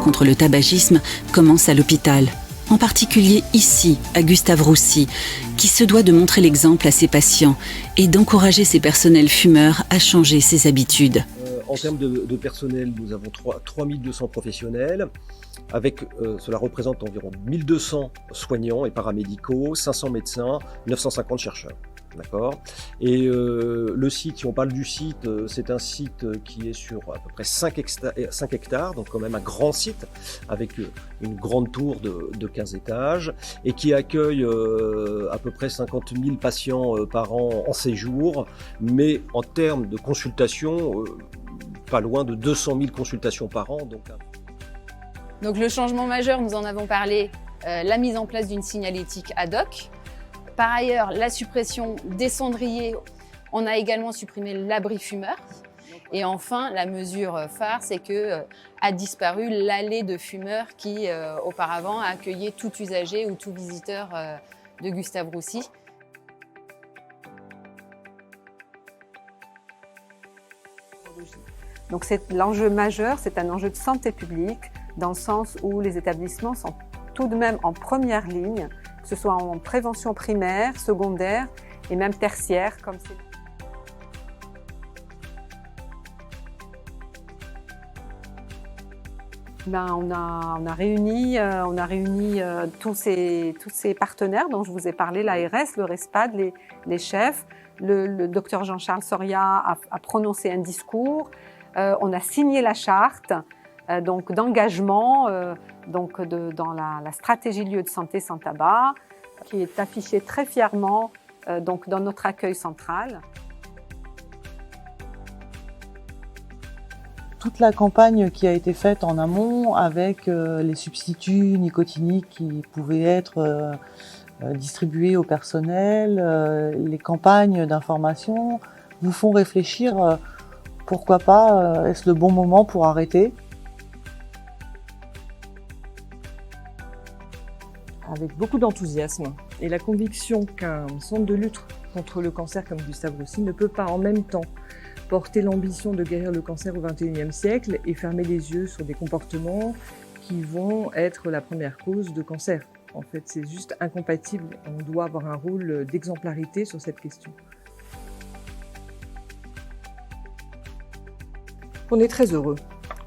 lutte contre le tabagisme commence à l'hôpital. En particulier ici, à Gustave Roussy, qui se doit de montrer l'exemple à ses patients et d'encourager ses personnels fumeurs à changer ses habitudes. En termes de personnel, nous avons 3200 professionnels, avec cela représente environ 1200 soignants et paramédicaux, 500 médecins, 950 chercheurs. D'accord. Et le site, si on parle du site, c'est un site qui est sur à peu près 5 hectares, donc quand même un grand site, avec une grande tour de 15 étages, et qui accueille à peu près 50 000 patients par an en séjour, mais en termes de consultation, pas loin de 200 000 consultations par an. Donc le changement majeur, nous en avons parlé, la mise en place d'une signalétique ad hoc. Par ailleurs, la suppression des cendriers, on a également supprimé l'abri fumeur. Et enfin, la mesure phare, c'est que a disparu l'allée de fumeurs qui, auparavant, accueillait tout usager ou tout visiteur de Gustave Roussy. Donc l'enjeu majeur, c'est un enjeu de santé publique, dans le sens où les établissements sont tout de même en première ligne, que ce soit en prévention primaire, secondaire et même tertiaire, comme c'est. On a réuni tous ces partenaires dont je vous ai parlé, l'ARS, le RESPAD, les chefs. Le docteur Jean-Charles Soria a prononcé un discours. On a signé la charte donc d'engagement dans la stratégie lieu de santé sans tabac, qui est affichée très fièrement donc dans notre accueil central. Toute la campagne qui a été faite en amont avec les substituts nicotiniques qui pouvaient être distribués au personnel, les campagnes d'information vous font réfléchir, pourquoi pas, est-ce le bon moment pour arrêter ? Avec beaucoup d'enthousiasme et la conviction qu'un centre de lutte contre le cancer comme Gustave Roussy ne peut pas en même temps porter l'ambition de guérir le cancer au XXIe siècle et fermer les yeux sur des comportements qui vont être la première cause de cancer. En fait, c'est juste incompatible. On doit avoir un rôle d'exemplarité sur cette question. On est très heureux.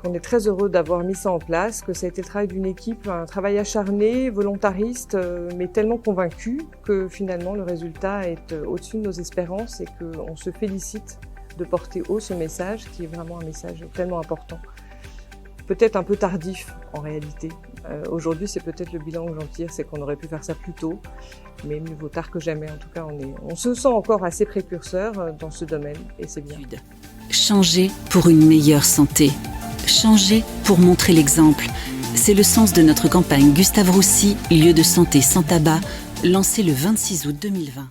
On est très heureux d'avoir mis ça en place, que ça a été le travail d'une équipe, un travail acharné, volontariste, mais tellement convaincu que finalement le résultat est au-dessus de nos espérances et qu'on se félicite de porter haut ce message qui est vraiment un message tellement important. Peut-être un peu tardif en réalité. Aujourd'hui, c'est peut-être le bilan que j'en tire, c'est qu'on aurait pu faire ça plus tôt, mais mieux vaut tard que jamais. En tout cas, on se sent encore assez précurseur dans ce domaine et c'est bien. Changer pour une meilleure santé. Changer pour montrer l'exemple. C'est le sens de notre campagne Gustave Roussy, lieu de santé sans tabac, lancée le 26 août 2020.